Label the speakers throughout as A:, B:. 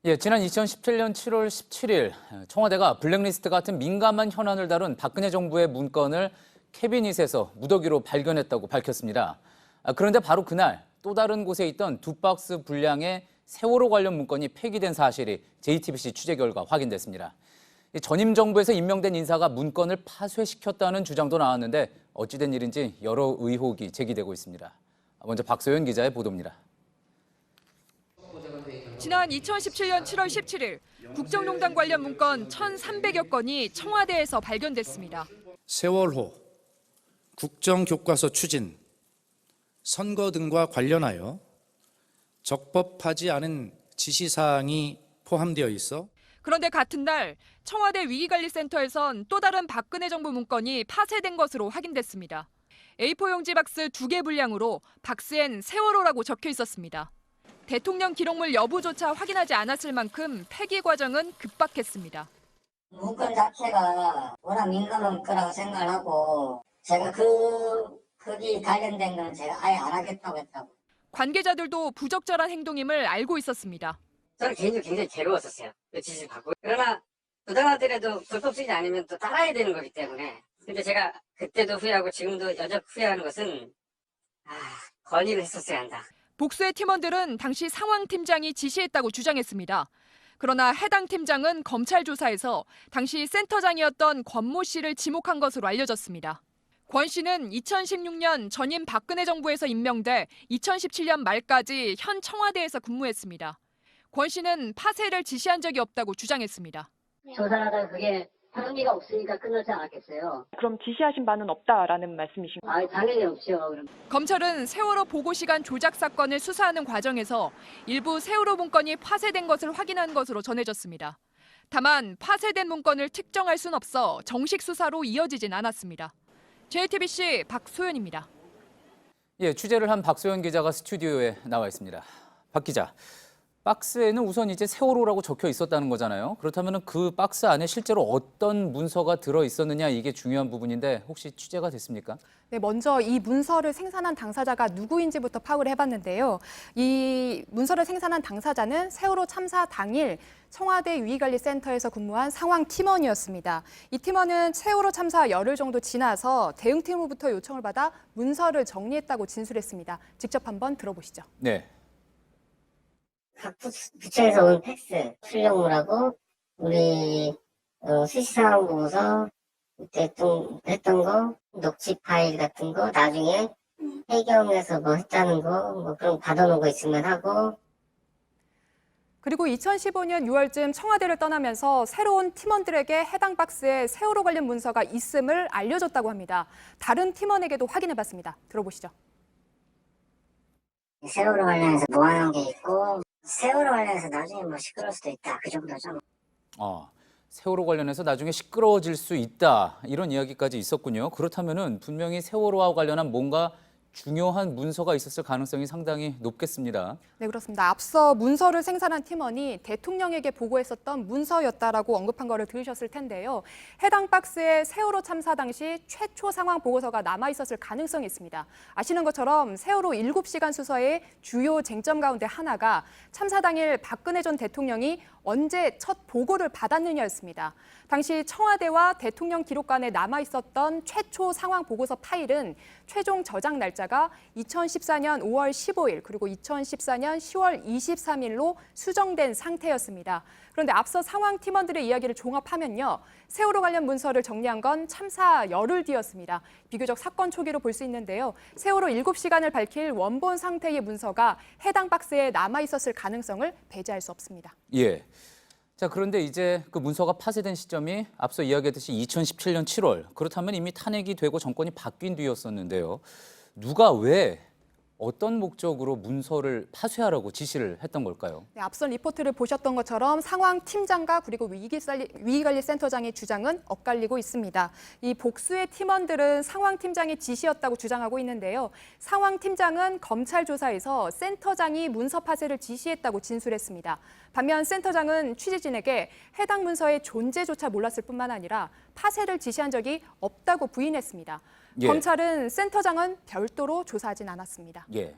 A: 예, 지난 2017년 7월 17일 청와대가 블랙리스트 같은 민감한 현안을 다룬 박근혜 정부의 문건을 캐비닛에서 무더기로 발견했다고 밝혔습니다. 그런데 바로 그날 또 다른 곳에 있던 2박스 분량의 세월호 관련 문건이 폐기된 사실이 JTBC 취재 결과 확인됐습니다. 전임 정부에서 임명된 인사가 문건을 파쇄시켰다는 주장도 나왔는데 어찌된 일인지 여러 의혹이 제기되고 있습니다. 먼저 박소연 기자의 보도입니다.
B: 지난 2017년 7월 17일 국정농단 관련 문건 1,300여 건이 청와대에서 발견됐습니다.
C: 세월호, 국정교과서 추진, 선거 등과 관련하여 적법하지 않은 지시사항이 포함되어 있어
B: 그런데 같은 날 청와대 위기관리센터에선 또 다른 박근혜 정부 문건이 파쇄된 것으로 확인됐습니다. A4 용지 박스 2개 분량으로 박스엔 세월호라고 적혀 있었습니다. 대통령 기록물 여부조차 확인하지 않았을 만큼 폐기 과정은 급박했습니다.
D: 문건 자체가 워낙 민감한 거라고 생각을 하고 제가 거기 관련된 건 제가 아예 안 하겠다고 했다고.
B: 관계자들도 부적절한 행동임을 알고 있었습니다.
E: 저는 개인적으로 굉장히 괴로웠었어요. 그 지시를 받고. 그러나 부당하더라도 불법 쓰지 않으면 또 따라야 되는 거기 때문에. 근데 제가 그때도 후회하고 지금도 여전히 후회하는 것은 건의를 했었어야 한다.
B: 복수의 팀원들은 당시 상황팀장이 지시했다고 주장했습니다. 그러나 해당 팀장은 검찰 조사에서 당시 센터장이었던 권모 씨를 지목한 것으로 알려졌습니다. 권 씨는 2016년 전임 박근혜 정부에서 임명돼 2017년 말까지 현 청와대에서 근무했습니다. 권 씨는 파쇄를 지시한 적이 없다고 주장했습니다.
F: 조사하다가 그게 의미가 없으니까 끝나지 않았겠어요.
G: 그럼 지시하신 바는 없다라는 말씀이신가요?
F: 당연히 없죠. 그럼.
B: 검찰은 세월호 보고 시간 조작 사건을 수사하는 과정에서 일부 세월호 문건이 파쇄된 것을 확인한 것으로 전해졌습니다. 다만 파쇄된 문건을 특정할 순 없어 정식 수사로 이어지진 않았습니다. JTBC 박소연입니다.
A: 예, 취재를 한 박소연 기자가 스튜디오에 나와 있습니다. 박 기자, 박스에는 우선 이제 세월호라고 적혀 있었다는 거잖아요. 그렇다면 그 박스 안에 실제로 어떤 문서가 들어 있었느냐 이게 중요한 부분인데 혹시 취재가 됐습니까?
H: 네, 먼저 이 문서를 생산한 당사자가 누구인지부터 파악을 해봤는데요. 이 문서를 생산한 당사자는 세월호 참사 당일 청와대 위기관리센터에서 근무한 상황팀원이었습니다. 이 팀원은 세월호 참사 열흘 정도 지나서 대응팀으로부터 요청을 받아 문서를 정리했다고 진술했습니다. 직접 한번 들어보시죠.
A: 네.
D: 각 부처에서 온 팩스 출력물하고 우리 수시상황 보고서 그때 했던 거 녹취 파일 같은 거 나중에 해경에서 뭐 했다는 거 뭐 그런 거 받아놓은 거 있으면 하고.
H: 그리고 2015년 6월쯤 청와대를 떠나면서 새로운 팀원들에게 해당 박스에 세월호 관련 문서가 있음을 알려줬다고 합니다. 다른 팀원에게도 확인해봤습니다. 들어보시죠.
D: 세월호 관련해서 모아놓은 게 있고 세월호 관련해서 나중에 뭐 시끄러울 수도 있다. 그 정도죠.
A: 세월호 관련해서 나중에 시끄러워질 수 있다 이런 이야기까지 있었군요. 그렇다면은 분명히 세월호와 관련한 뭔가 중요한 문서가 있었을 가능성이 상당히 높겠습니다.
H: 네, 그렇습니다. 앞서 문서를 생산한 팀원이 대통령에게 보고했었던 문서였다라고 언급한 거를 들으셨을 텐데요. 해당 박스에 세월호 참사 당시 최초 상황 보고서가 남아 있었을 가능성이 있습니다. 아시는 것처럼 세월호 7시간 수사의 주요 쟁점 가운데 하나가 참사 당일 박근혜 전 대통령이 언제 첫 보고를 받았느냐였습니다. 당시 청와대와 대통령 기록관에 남아 있었던 최초 상황 보고서 파일은 최종 저장 날짜가 2014년 5월 15일 그리고 2014년 10월 23일로 수정된 상태였습니다. 그런데 앞서 상황 팀원들의 이야기를 종합하면요. 세월호 관련 문서를 정리한 건 참사 열흘 뒤였습니다. 비교적 사건 초기로 볼 수 있는데요. 세월호 7시간을 밝힐 원본 상태의 문서가 해당 박스에 남아 있었을 가능성을 배제할 수 없습니다.
A: 예. 자, 그런데 이제 그 문서가 파쇄된 시점이 앞서 이야기했듯이 2017년 7월. 그렇다면 이미 탄핵이 되고 정권이 바뀐 뒤였었는데요. 누가 왜 어떤 목적으로 문서를 파쇄하라고 지시를 했던 걸까요?
H: 네, 앞선 리포트를 보셨던 것처럼 상황팀장과 그리고 위기관리센터장의 주장은 엇갈리고 있습니다. 이 복수의 팀원들은 상황팀장의 지시였다고 주장하고 있는데요. 상황팀장은 검찰 조사에서 센터장이 문서 파쇄를 지시했다고 진술했습니다. 반면 센터장은 취재진에게 해당 문서의 존재조차 몰랐을 뿐만 아니라 파쇄를 지시한 적이 없다고 부인했습니다.
A: 예.
H: 검찰은 센터장은 별도로 조사하진 않았습니다.
A: 예.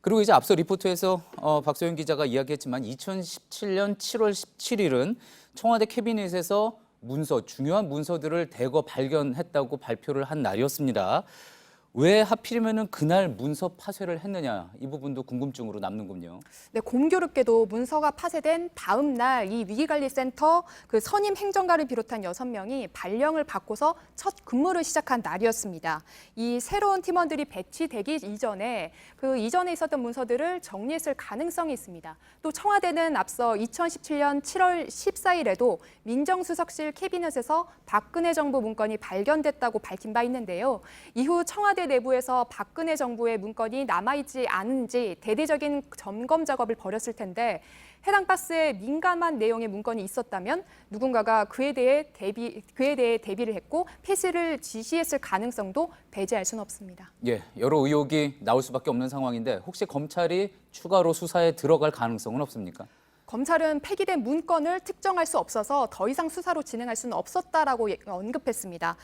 A: 그리고 이제 앞서 리포트에서 박소연 기자가 이야기했지만 2017년 7월 17일은 청와대 캐비닛에서 중요한 문서들을 대거 발견했다고 발표를 한 날이었습니다. 왜 하필이면 그날 문서 파쇄를 했느냐, 이 부분도 궁금증으로 남는군요.
H: 네, 공교롭게도 문서가 파쇄된 다음 날 이 위기관리센터 그 선임 행정관을 비롯한 6명이 발령을 받고서 첫 근무를 시작한 날이었습니다. 이 새로운 팀원들이 배치되기 이전에 그 이전에 있었던 문서들을 정리했을 가능성이 있습니다. 또 청와대는 앞서 2017년 7월 14일에도 민정수석실 캐비넷에서 박근혜 정부 문건이 발견됐다고 밝힌 바 있는데요. 이후 청와대 내부에서 박근혜 정부의 문건이 남아있지 않은지 대대적인 점검 작업을 벌였을 텐데 해당 박스에 민감한 내용의 문건이 있었다면 누군가가 그에 대해 대비를 했고 폐쇄를 지시했을 가능성도 배제할 수는 없습니다.
A: 예, 여러 의혹이 나올 수밖에 없는 상황인데 혹시 검찰이 추가로 수사에 들어갈 가능성은 없습니까?
H: 검찰은 폐기된 문건을 특정할 수 없어서 더 이상 수사로 진행할 수는 없었다라고 언급했습니다.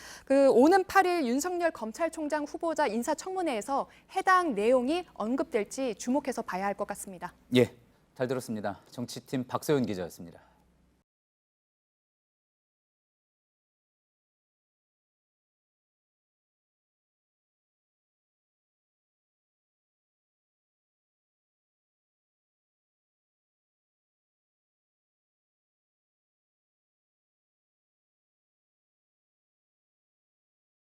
H: 오는 8일 윤석열 검찰총장 후보자 인사청문회에서 해당 내용이 언급될지 주목해서 봐야 할 것 같습니다.
A: 예, 잘 들었습니다. 정치팀 박소연 기자였습니다.